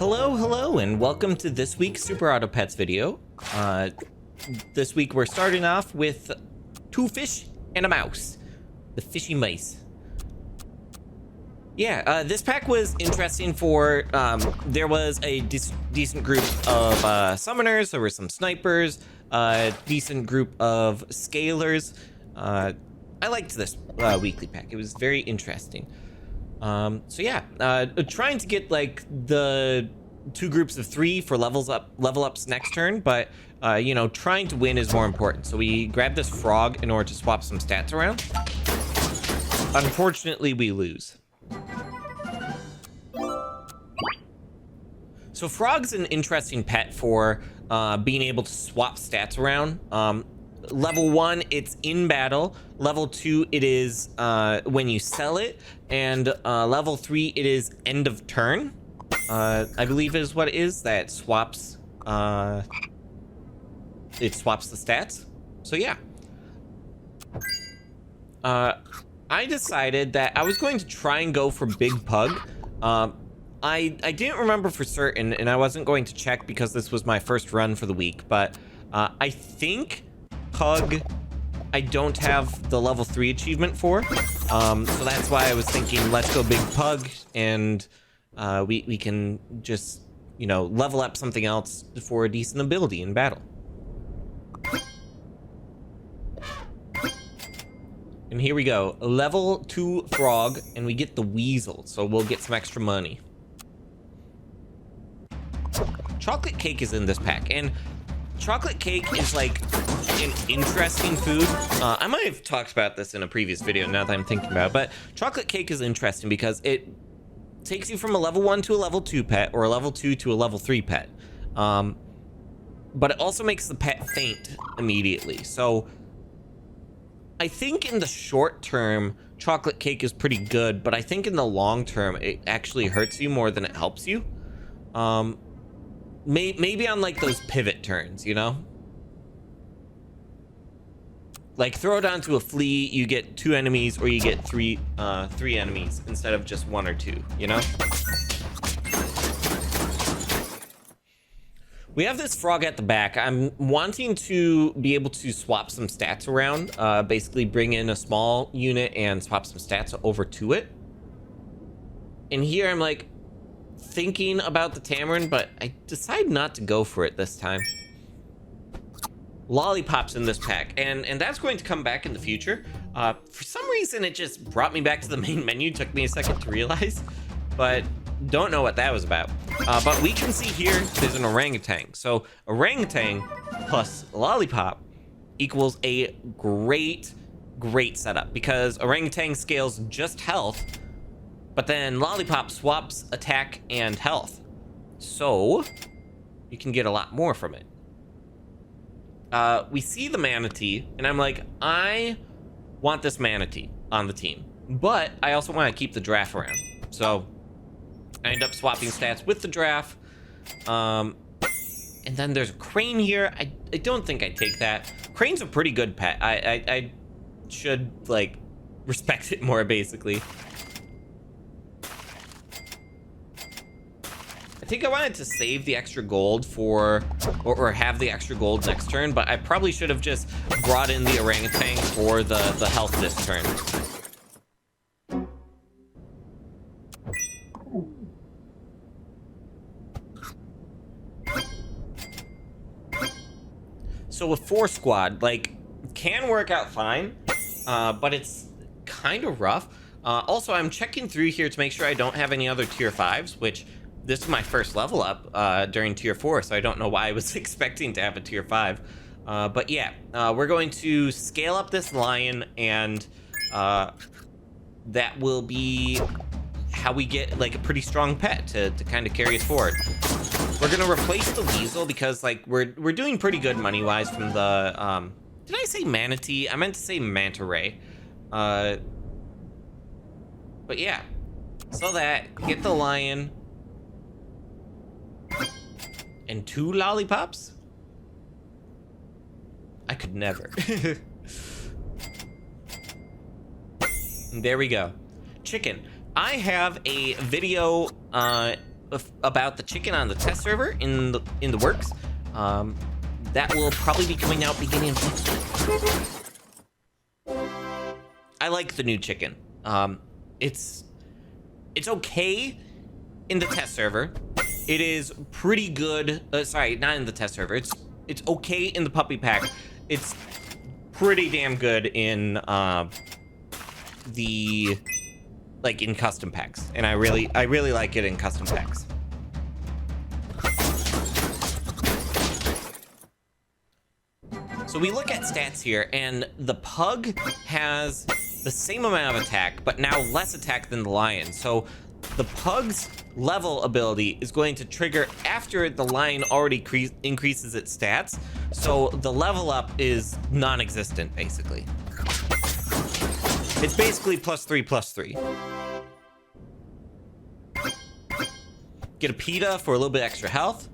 Hello, and welcome to this week's Super Auto Pets video. This week we're starting off with 2 fish and a mouse. The fishy mice. Yeah, this pack was interesting for, there was a decent group of summoners, there were some snipers, a decent group of scalers. I liked this weekly pack. It was very interesting. So yeah, trying to get like the 2 groups of 3 for level ups next turn, but you know, trying to win is more important. So we grabbed this frog in order to swap some stats around. Unfortunately, we lose. So frog's an interesting pet for being able to swap stats around. Level 1, it's in battle. Level 2, it is when you sell it. And level 3, it is end of turn. I believe is what it is. That swaps, it swaps the stats. So yeah. I decided that I was going to try and go for Big Pug. I didn't remember for certain, and I wasn't going to check because this was my first run for the week, but I think Pug I don't have the level 3 achievement for, so that's why I was thinking let's go Big Pug, and we can just, you know, level up something else for a decent ability in battle. And here we go, level 2 frog, and we get the weasel, so we'll get some extra money. Chocolate cake is in this pack, and chocolate cake is like an interesting food. I might have talked about this in a previous video now that I'm thinking about it, but chocolate cake is interesting because it takes you from a level 1 to a level 2 pet, or a level 2 to a level 3 pet. But it also makes the pet faint immediately. So I think in the short term, chocolate cake is pretty good, but I think in the long term, it actually hurts you more than it helps you. Maybe on like those pivot turns, you know? Like throw it onto a flea, you get 2 enemies, or you get 3 enemies instead of just 1 or 2, you know? We have this frog at the back. I'm wanting to be able to swap some stats around, basically bring in a small unit and swap some stats over to it. And here I'm like thinking about the Tamarin, but I decide not to go for it this time. Lollipop's in this pack, and that's going to come back in the future. For some reason, it just brought me back to the main menu. Took me a second to realize, but don't know what that was about. But we can see here there's an orangutan. So orangutan plus lollipop equals a great setup, because orangutan scales just health, but then lollipop swaps attack and health. So you can get a lot more from it. We see the manatee, and I'm like, I want this manatee on the team, but I also want to keep the giraffe around. So I end up swapping stats with the giraffe. And then there's a crane here. I don't think I'd take that. Crane's a pretty good pet. I should, like, respect it more, basically. I think I wanted to save the extra gold for, or have the extra gold next turn, but I probably should have just brought in the orangutan for the health this turn. So with 4 squad, like, can work out fine, but it's kind of rough. Also, I'm checking through here to make sure I don't have any other tier 5s, which this is my first level up during tier 4, so I don't know why I was expecting to have a tier 5. But yeah, we're going to scale up this lion, and that will be how we get like a pretty strong pet to kind of carry us forward. We're gonna replace the weasel because like we're doing pretty good money-wise from the did I say manatee? I meant to say manta ray. But yeah, so that get the lion and 2 lollipops. I could never. There we go. Chicken. I have a video about the chicken on the test server in the works. That will probably be coming out beginning of next week. I like the new chicken. It's okay in the test server. It is pretty good. Sorry, not in the test server. It's okay in the puppy pack. It's pretty damn good in in custom packs, and I really like it in custom packs. So we look at stats here, and the pug has the same amount of attack, but now less attack than the lion. So the pug's level ability is going to trigger after the lion already increases its stats. So the level up is non-existent, basically. It's basically +3/+3. Get a PETA for a little bit extra health.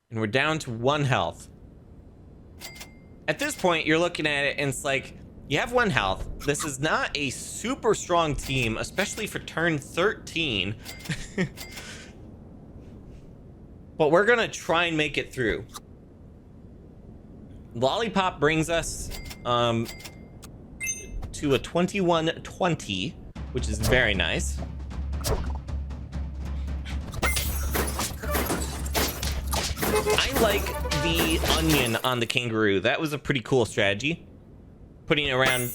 And we're down to 1 health. At this point, you're looking at it and it's like, you have 1 health. This is not a super strong team, especially for turn 13. But we're gonna try and make it through. Lollipop brings us to a 21-20, which is very nice. I like the onion on the kangaroo. That was a pretty cool strategy. Putting it around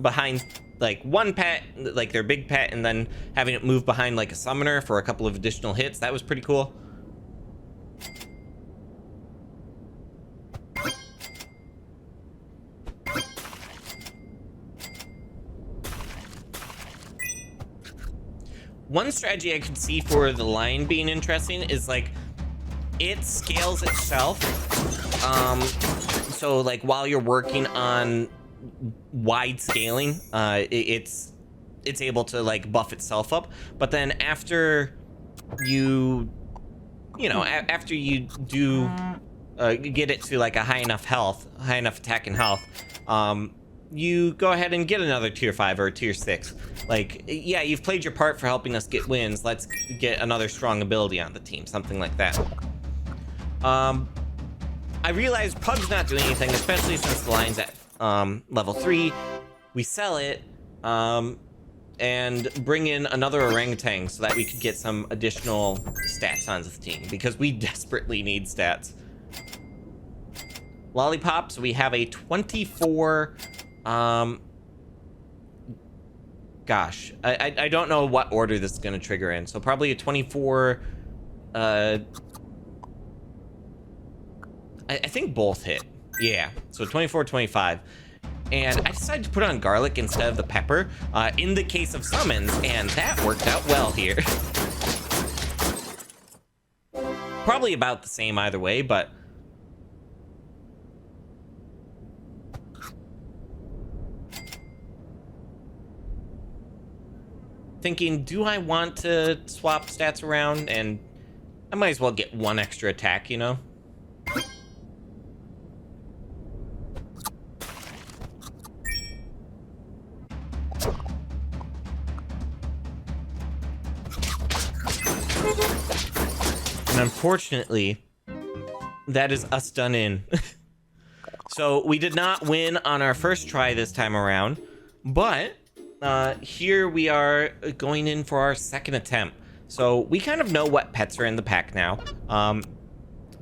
behind like one pet, like their big pet, and then having it move behind like a summoner for a couple of additional hits. That was pretty cool. One strategy I could see for the lion being interesting is like it scales itself. So like while you're working on wide scaling, it's able to like buff itself up. But then after you after you do get it to like a high enough attack and health, you go ahead and get another tier 5 or a tier 6. Like, yeah, you've played your part for helping us get wins. Let's get another strong ability on the team, something like that. I realize Pug's not doing anything, especially since the line's at level 3. We sell it and bring in another orangutan so that we could get some additional stats onto the team, because we desperately need stats. Lollipop, so we have a 24... gosh, I don't know what order this is going to trigger in. So probably a 24... I think both hit. Yeah, so 24, 25. And I decided to put on garlic instead of the pepper in the case of summons, and that worked out well here. Probably about the same either way, but... thinking, do I want to swap stats around? And I might as well get 1 extra attack, you know? And unfortunately, that is us done in. So we did not win on our first try this time around, but here we are going in for our second attempt. So we kind of know what pets are in the pack now.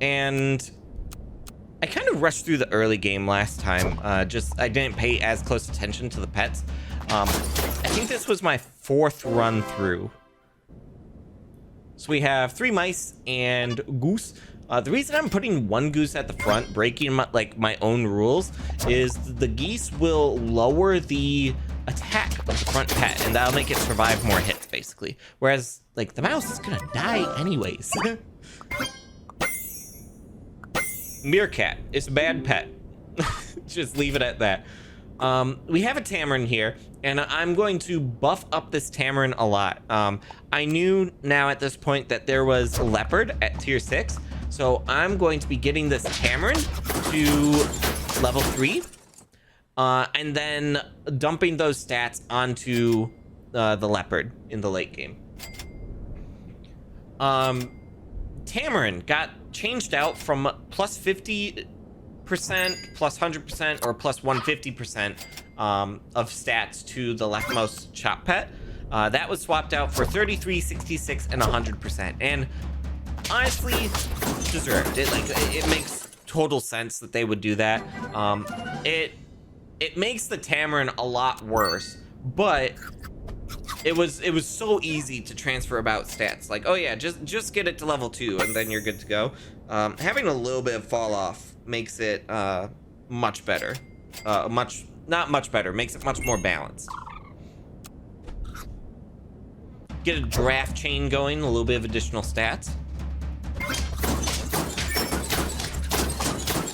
And I kind of rushed through the early game last time. I didn't pay as close attention to the pets. I think this was my 4th run through. So we have 3 mice and goose. The reason I'm putting 1 goose at the front, breaking my own rules, is the geese will lower the attack of the front pet, and that'll make it survive more hits, basically. Whereas, like, the mouse is gonna die anyways. Meerkat. It's a bad pet. Just leave it at that. We have a Tamarin here, and I'm going to buff up this Tamarin a lot. I knew now at this point that there was Leopard at tier 6, So I'm going to be getting this Tamarin to level 3. And then dumping those stats onto the Leopard in the late game. Tamarin got changed out from plus 50%, plus 100%, or plus 150% of stats to the leftmost chop pet. That was swapped out for 33, 66, and 100%. And honestly, deserved it. Like, it makes total sense that they would do that. It makes the Tamarin a lot worse, but it was so easy to transfer about stats. Like, oh yeah, just get it to level 2 and then you're good to go. Having a little bit of fall off makes it much better. Not much better, makes it much more balanced. Get a draft chain going, a little bit of additional stats.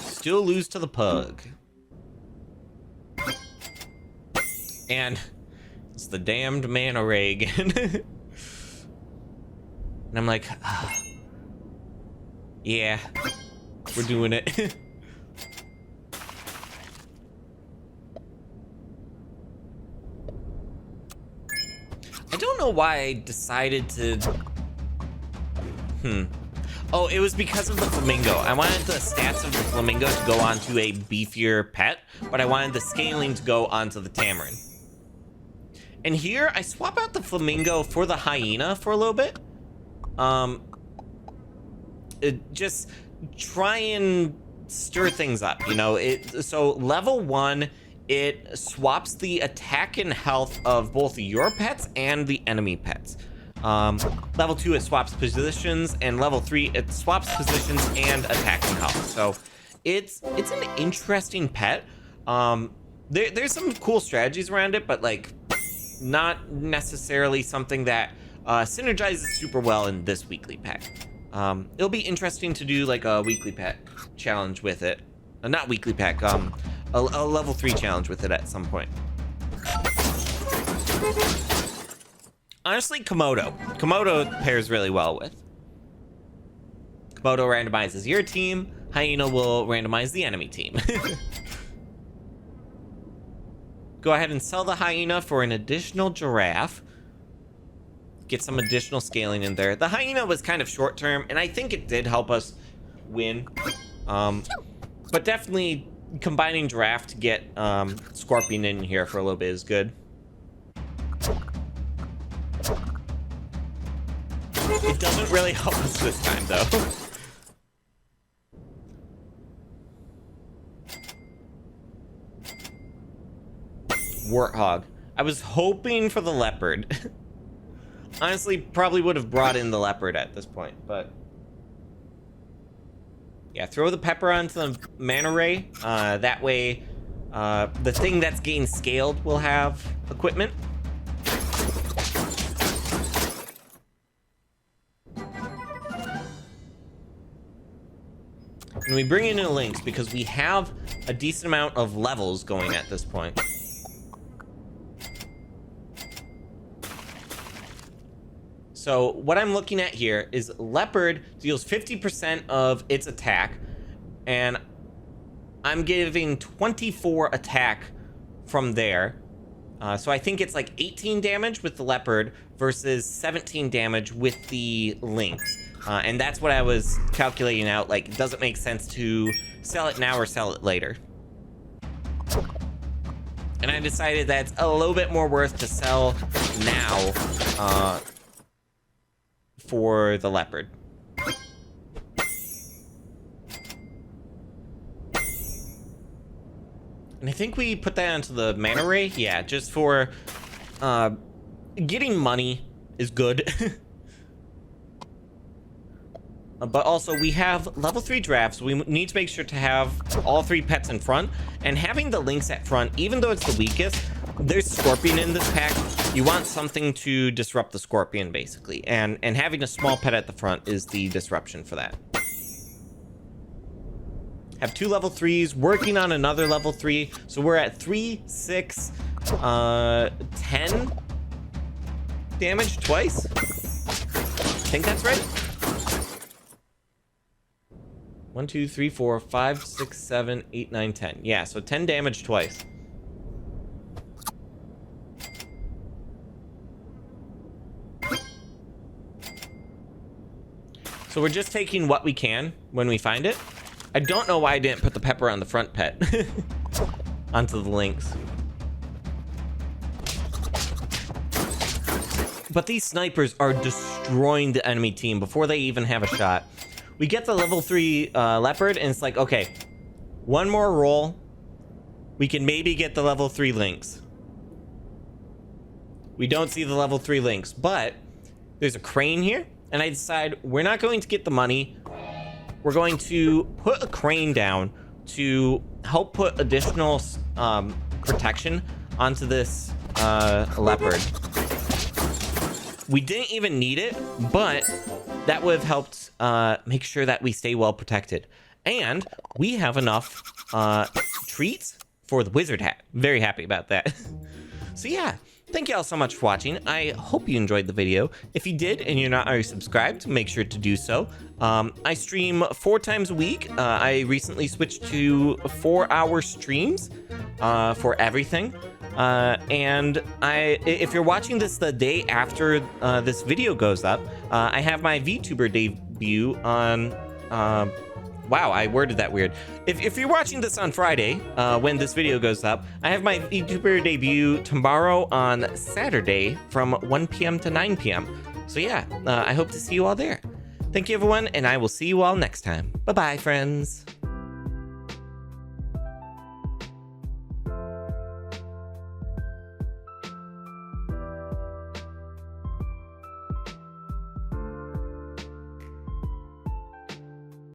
Still lose to the pug. And it's the damned mana ray again. And I'm like, yeah, we're doing it. I don't know why I decided to... Oh, it was because of the flamingo. I wanted the stats of the flamingo to go onto a beefier pet, but I wanted the scaling to go onto the Tamarin. And here, I swap out the flamingo for the hyena for a little bit. Just try and stir things up, you know? So level 1, it swaps the attack and health of both your pets and the enemy pets. Level 2, it swaps positions, and level 3, it swaps positions and attack and health. So it's an interesting pet. There's some cool strategies around it, but like, not necessarily something that synergizes super well in this weekly pack. It'll be interesting to do like a weekly pack challenge with it. Not weekly pack, a level 3 challenge with it at some point. Honestly, Komodo. Komodo pairs really well with. Komodo randomizes your team. Hyena will randomize the enemy team. Go ahead and sell the hyena for an additional giraffe. Get some additional scaling in there. The hyena was kind of short term, and I think it did help us win. But definitely combining giraffe to get scorpion in here for a little bit is good. It doesn't really help us this time, though. Warthog. I was hoping for the leopard. Honestly, probably would have brought in the leopard at this point, but... yeah, throw the pepper onto the mana ray. That way, the thing that's getting scaled will have equipment. And we bring in new links because we have a decent amount of levels going at this point. So what I'm looking at here is Leopard deals 50% of its attack, and I'm giving 24 attack from there. So I think it's like 18 damage with the Leopard versus 17 damage with the Lynx. And that's what I was calculating out. Like, it doesn't make sense to sell it now or sell it later. And I decided that it's a little bit more worth to sell now for the Leopard. And I think we put that onto the mana ray. Yeah, just for getting money is good. But also we have level 3 drafts. We need to make sure to have all 3 pets in front, and having the Lynx at front, even though it's the weakest, there's Scorpion in this pack. You want something to disrupt the Scorpion, basically, and having a small pet at the front is the disruption for that. Have 2 level 3s, working on another level 3, so we're at 3, 6, 10 damage twice. I think that's right. 1, 2, 3, 4, 5, 6, 7, 8, 9, 10. Yeah, so 10 damage twice. So we're just taking what we can when we find it. I don't know why I didn't put the pepper on the front pet. Onto the lynx. But these snipers are destroying the enemy team before they even have a shot. We get the level 3 leopard, and it's like, okay, one more roll. We can maybe get the level 3 lynx. We don't see the level 3 lynx, but there's a crane here, and I decide we're not going to get the money. We're going to put a crane down to help put additional protection onto this leopard. We didn't even need it, but that would have helped make sure that we stay well protected. And we have enough treats for the wizard hat. Very happy about that. So yeah, thank you all so much for watching. I hope you enjoyed the video. If you did and you're not already subscribed, make sure to do so. I stream 4 times a week. I recently switched to 4-hour streams for everything. And if you're watching this the day after this video goes up, I have my VTuber debut on, wow, I worded that weird. If you're watching this on Friday, when this video goes up, I have my VTuber debut tomorrow on Saturday from 1 p.m. to 9 p.m. So yeah, I hope to see you all there. Thank you everyone, and I will see you all next time. Bye-bye, friends.